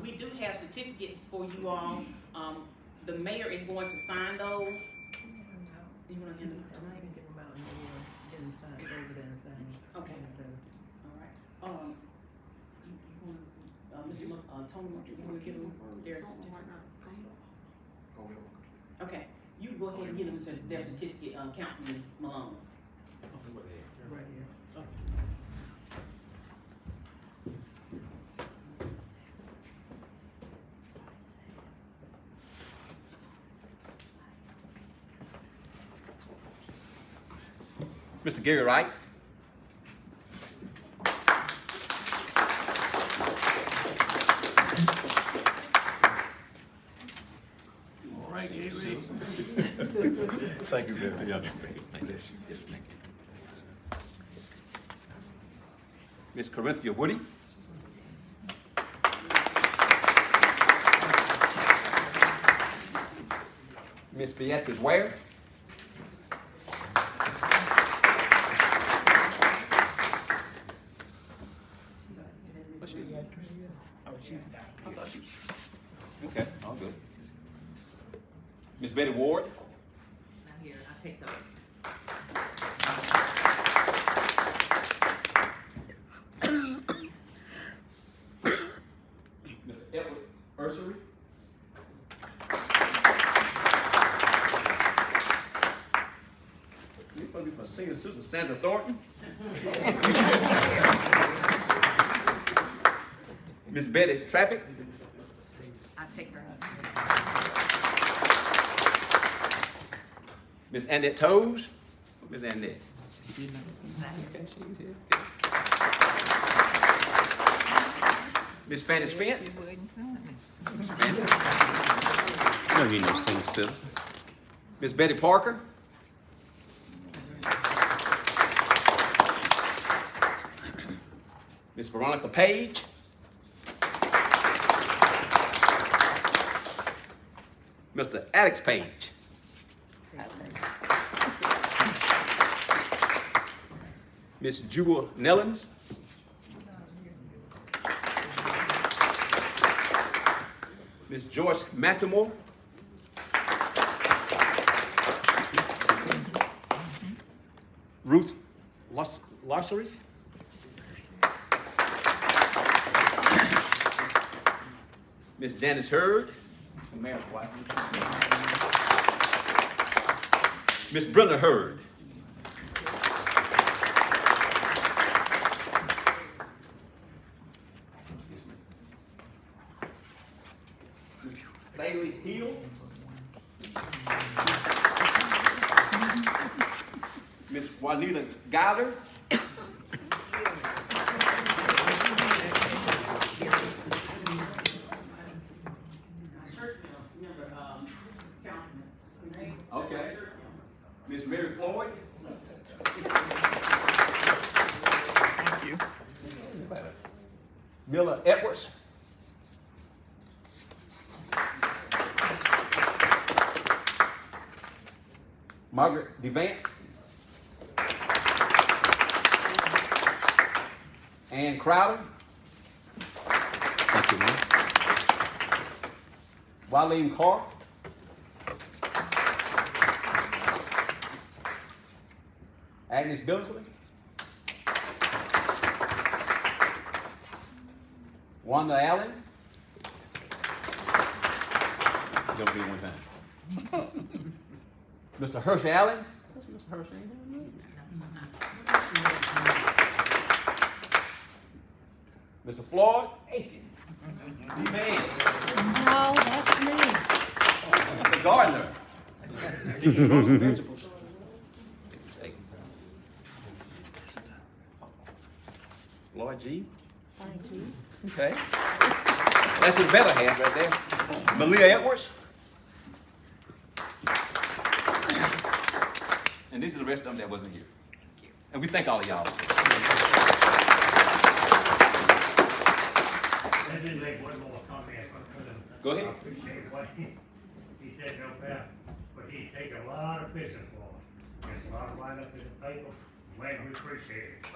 we do have certificates for you all. The mayor is going to sign those. You want to hand them out? I can give them out and get them signed over there and sign. Okay. All right. Mr. Tony, you want to give them their certificate? Okay. You go ahead and give them their certificate, Councilman Malone. Right here. Mr. Gary Wright. All right, Gary. Thank you very much. Miss Corinthia Woody. Miss Beatrice Ware. Okay, all good. Miss Betty Ward. Not here. I take those. Mr. Edward Ursery. You're supposed to be for senior citizen Sandra Thornton. Miss Betty Traffic. I take her. Miss Annette Toes. Miss Annette. Miss Fanny Spence. Miss Fanny. No, you know, senior citizens. Miss Betty Parker. Miss Veronica Page. Mr. Alex Page. Miss Jewel Nellens. Miss Joyce McLemore. Ruth Larseries. Miss Janice Hurd. That's the mayor's wife. Miss Brenda Hurd. Miss Staley Hill. Miss Juanita Geiler. Okay. Miss Mary Floyd. Thank you. Miller Edwards. Margaret DeVance. Ann Crowder. Thank you, man. Wileen Carr. Agnes Billingsley. Wanda Allen. Don't be one time. Mr. Hershey Allen. Mr. Hershey. Mr. Floyd Aiken. D-Man. No, that's me. Mr. Gardner. Vegetables. Floyd G. Thank you. Okay. That's his better hand right there. Malia Edwards. And these are the rest of them that wasn't here. And we thank all of y'all. I did make one more comment. Go ahead. I appreciate what he said, no doubt, but he's taken a lot of business for us. There's a lot of write up in the paper, man, we appreciate it.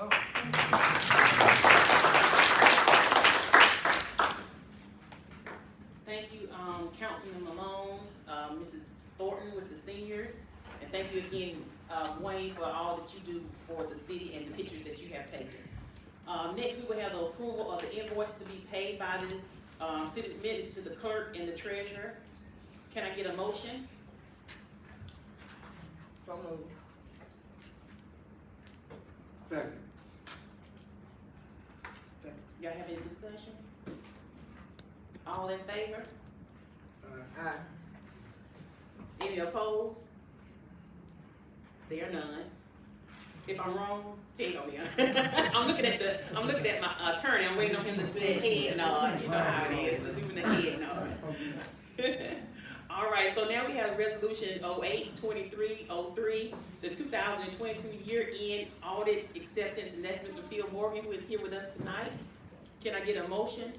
again, Wayne, for all that you do for the city and the pictures that you have taken. Next, we will have the approval of the invoices to be paid by the, city admitted to the clerk and the treasurer. Can I get a motion? So moved. Second. Second. Y'all have any discussion? All in favor? Aye. Any opposed? There are none. If I'm wrong, tell me. I'm looking at my attorney, I'm waiting on him to do that head nod, you know how it is, doing the head nod. All right, so now we have resolution 08-2303, the 2022 year-end audit acceptance, and that's Mr. Phil Morgan, who is here with us tonight. Can I get a motion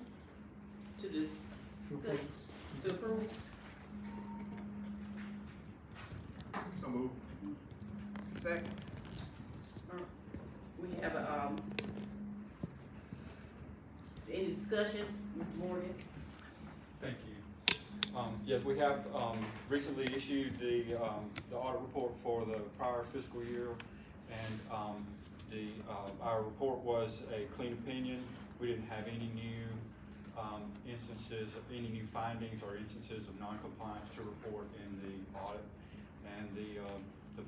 to to approve? So move. Second. We have any discussion, Mr. Morgan? Thank you. Yes, we have, recently issued the audit report for the prior fiscal year, and, our report was a clean opinion. We didn't have any new, any new findings or instances of non-compliance to report in the audit. And the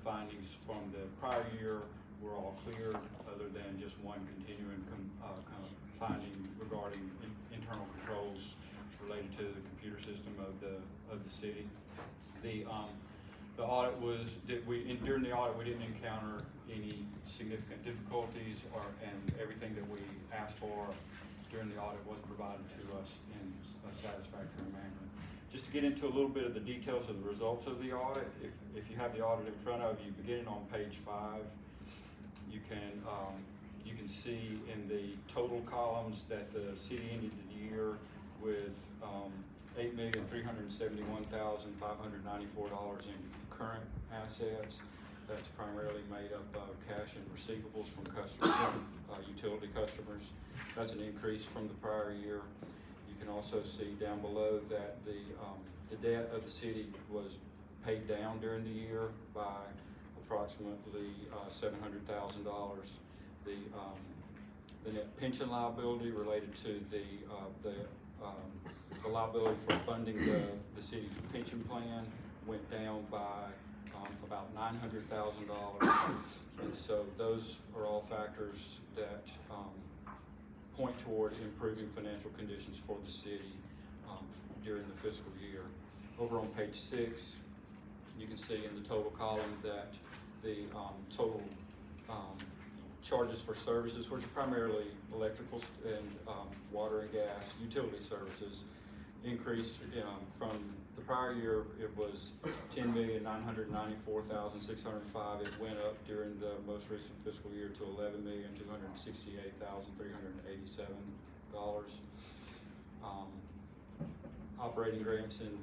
findings from the prior year were all clear, other than just one continuing kind of finding regarding internal controls related to the computer system of the city. The audit was during the audit we didn't encounter any significant difficulties, and everything that we asked for during the audit was provided to us in a satisfactory manner. Just to get into a little bit of the details of the results of the audit, if you have the audit in front of you, beginning on page 5, you can see in the total columns that the city ended the year with $8,371,594 in current assets. That's primarily made up of cash and receivables from customers, utility customers. That's an increase from the prior year. You can also see down below that the debt of the city was paid down during the year by approximately $700,000. The net pension liability related to the liability for funding the city's pension plan went down by about $900,000. And so those are all factors that point toward improving financial conditions for the city during the fiscal year. Over on page 6, you can see in the total column that the total charges for services, which are primarily electrical and water and gas utility services, increased from the prior year. It was $10,994,605. It went up during the most recent fiscal year to $11,268,387. Operating grants and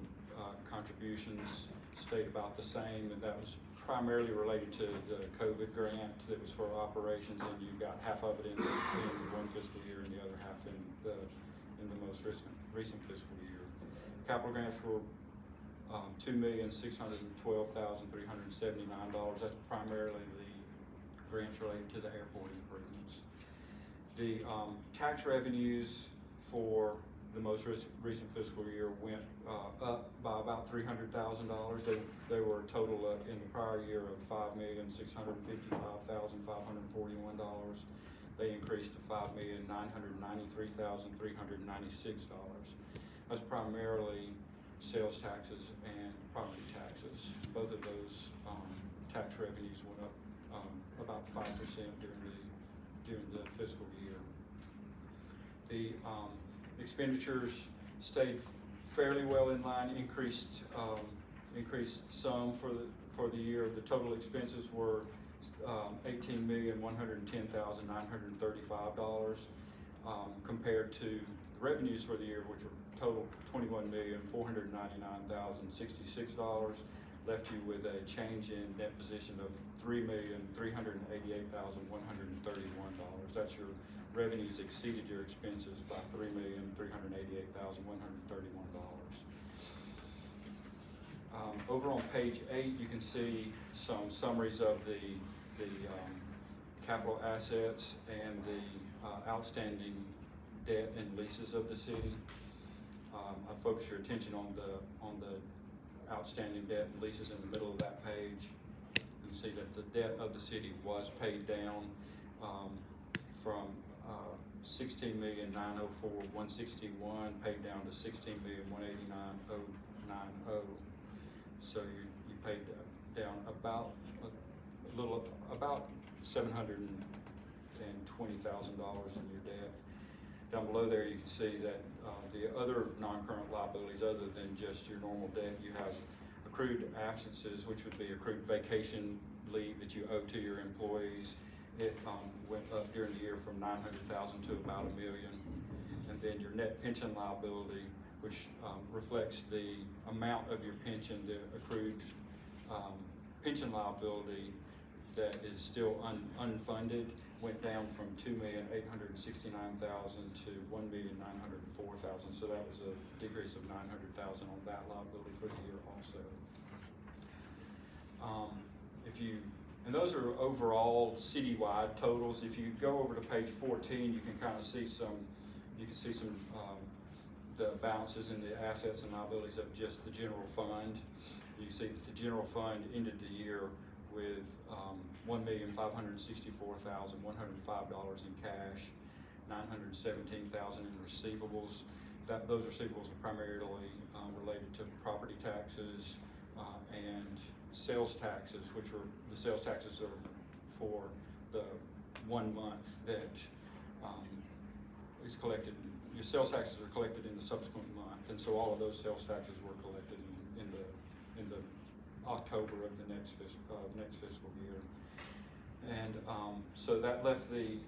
contributions stayed about the same, and that was primarily related to the COVID grant that was for operations, and you got half of it in one fiscal year and the other half in the most recent fiscal year. Capital grants were $2,612,379. That's primarily the grants related to the airport improvements. The tax revenues for the most recent fiscal year went up by about $300,000. They were a total in the prior year of $5,655,541. They increased to $5,993,396. That's primarily sales taxes and property taxes. Both of those tax revenues went up about 5% during the fiscal year. The expenditures stayed fairly well in line, increased some for the year. The total expenses were $18,110,935 compared to the revenues for the year, which were total $21,499,066, left you with a change in net position of $3,388,131. That's your revenues exceeded your expenses by $3,388,131. Over on page 8, you can see some summaries of the capital assets and the outstanding debt and leases of the city. I focus your attention on the outstanding debt and leases in the middle of that page. You can see that the debt of the city was paid down from $16,904,161 paid down to $16,189,090. So you paid down about $720,000 in your debt. Down below there, you can see that the other non-current liabilities, other than just your normal debt, you have accrued absences, which would be accrued vacation leave that you owe to your employees. It went up during the year from $900,000 to about $1 million. And then your net pension liability, which reflects the amount of your pension, the accrued pension liability that is still unfunded, went down from $2,869,000 to $1,904,000. So that was a decrease of $900,000 on that liability for the year also. And those are overall citywide totals. If you go over to page 14, you can kind of see the balances in the assets and liabilities of just the general fund. You can see that the general fund ended the year with $1,564,105 in cash, $917,000 in receivables. Those receivables are primarily related to property taxes and sales taxes, which are the sales taxes are for the 1 month that is collected. Your sales taxes are collected in the subsequent month, and so all of those sales taxes were collected in the October of the next fiscal year. And so that left the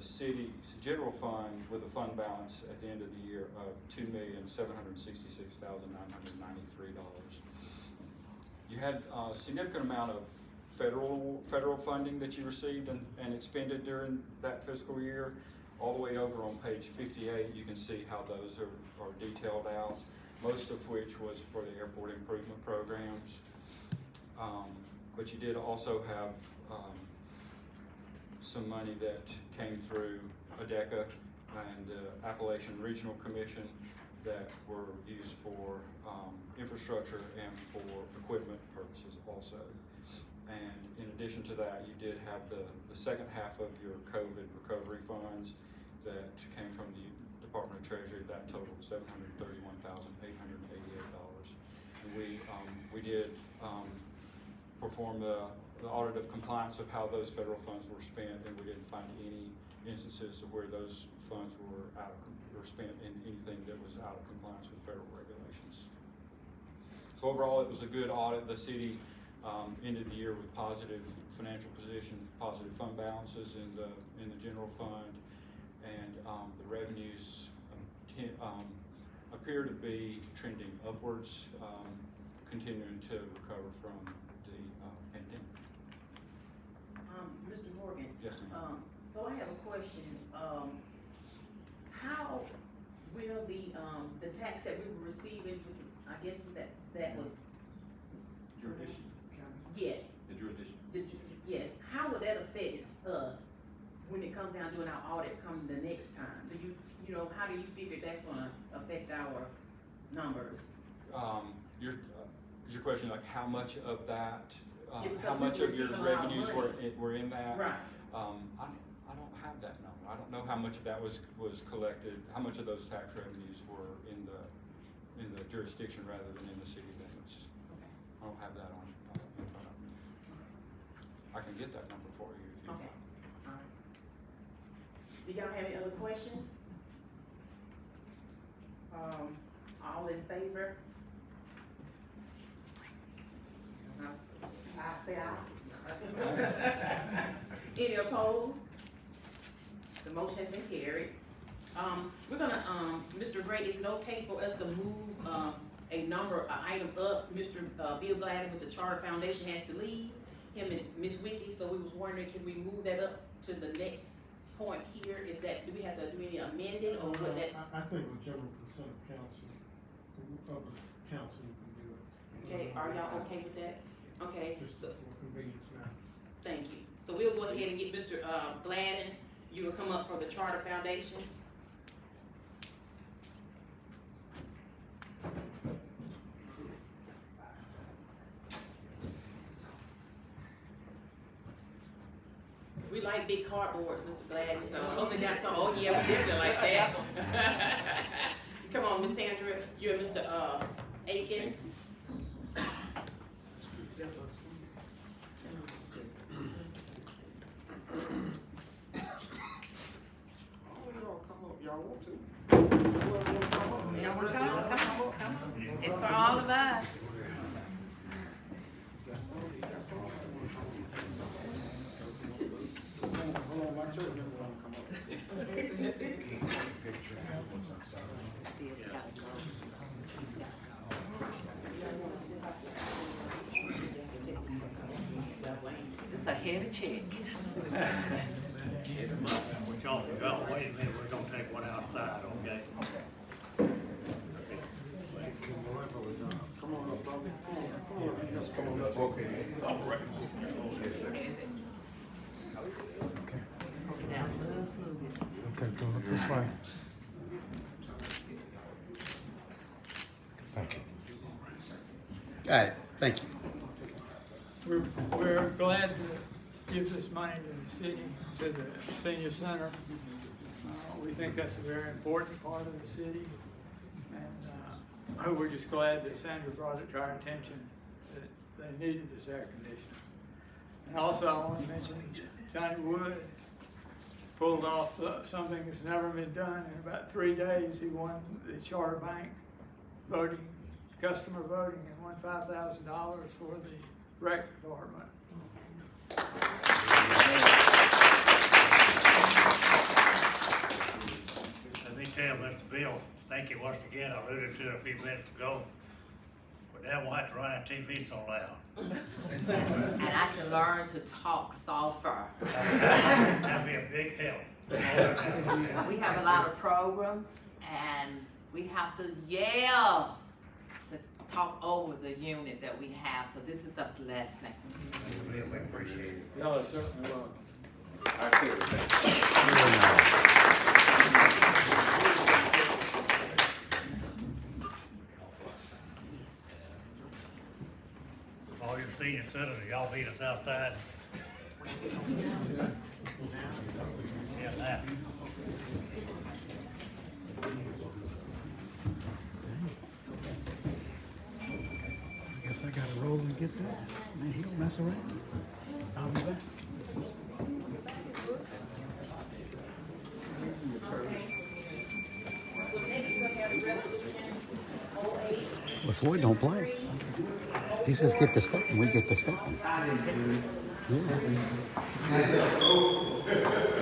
city's general fund with a fund balance at the end of the year of $2,766,993. You had a significant amount of federal funding that you received and expended during that fiscal year. All the way over on page 58, you can see how those are detailed out, most of which was for the airport improvement programs. But you did also have some money that came through ADECA and the Appalachian Regional Commission that were used for infrastructure and for equipment purposes also. And in addition to that, you did have the second half of your COVID recovery funds that came from the Department of Treasury. That totaled $731,888. And we did perform the audit of compliance of how those federal funds were spent, and we didn't find any instances of where those funds were spent in anything that was out of compliance with federal regulations. So overall, it was a good audit. The city ended the year with positive financial position, positive fund balances in the general fund, and the revenues appear to be trending upwards, continuing to recover from the pandemic. Mr. Morgan. Yes, ma'am. So I have a question. How will the tax that we were receiving, I guess that was. Jurisdiction. Yes. The jurisdiction. Yes, how would that affect us when it comes down doing our audit come the next time? How do you figure that's gonna affect our numbers? Is your question like how much of that, Yeah, how because much we of your receiving a lot of revenues money. were in that? Right. I don't have that number. I don't know how much of that was collected, how much of those tax revenues were in the jurisdiction rather than in the city limits. Okay. I don't have that in front of me. I can get that number for you if you Okay. want. All right. Do y'all have any other questions? All in favor? Say aye. Any opposed? The motion has been carried. We're gonna, Mr. Gray, is it okay for us to move, an item up? Mr. Bill Gladden with the Charter Foundation has to leave, him and Ms. Wiki, so we was wondering, can we move that up to the next point here? Do we have to do any amending or what that? I think whichever consent of council, you can do it. Okay, are y'all okay with that? Okay, Just so, for convenience now. thank you. So we'll go ahead and get Mr. Gladden, you will come up for the Charter Foundation. We like big cardboards, Mr. Gladden, so holding down some, oh yeah, we definitely like that. Come on, Miss Sandra, you and Mr. Akins. Y'all want to? Whoever wanna come up. Y'all wanna come on, come on, come on. It's for all of us. Hold on, my church members wanna come up. It's a heavy check. What y'all, wait a minute, we're gonna take one outside, okay? Come on up, brother. Come on, just come on up. Okay. All right. Now, let's move it. Okay, go up this way. Thank you. Got it, thank you. We're glad to give this money to the city, to the senior center. We think that's a very important part of the city. And we're just glad that Sandra brought it to our attention that they needed this air conditioning. And also I want to mention Johnny Wood pulled off something that's never been done. In about 3 days, he won the Charter Bank voting, customer voting, and won $5,000 for the rec department. Let me tell Mr. Bill, thank you once again, I alluded to it a few minutes ago. But now we'll have to run that TV so loud. And I can learn to talk softer. That'd be a big help. We have a lot of programs and we have to yell to talk over the unit that we have, so this is a blessing. We appreciate it. Y'all are certainly welcome. All your senior citizens, y'all meet us outside. Yeah, that. I guess I gotta roll and get that. Man, he don't mess around. I'll be back. So next we're gonna have the resolution 08. But Floyd don't play. He says get the stuff and we get the stuff. Yeah.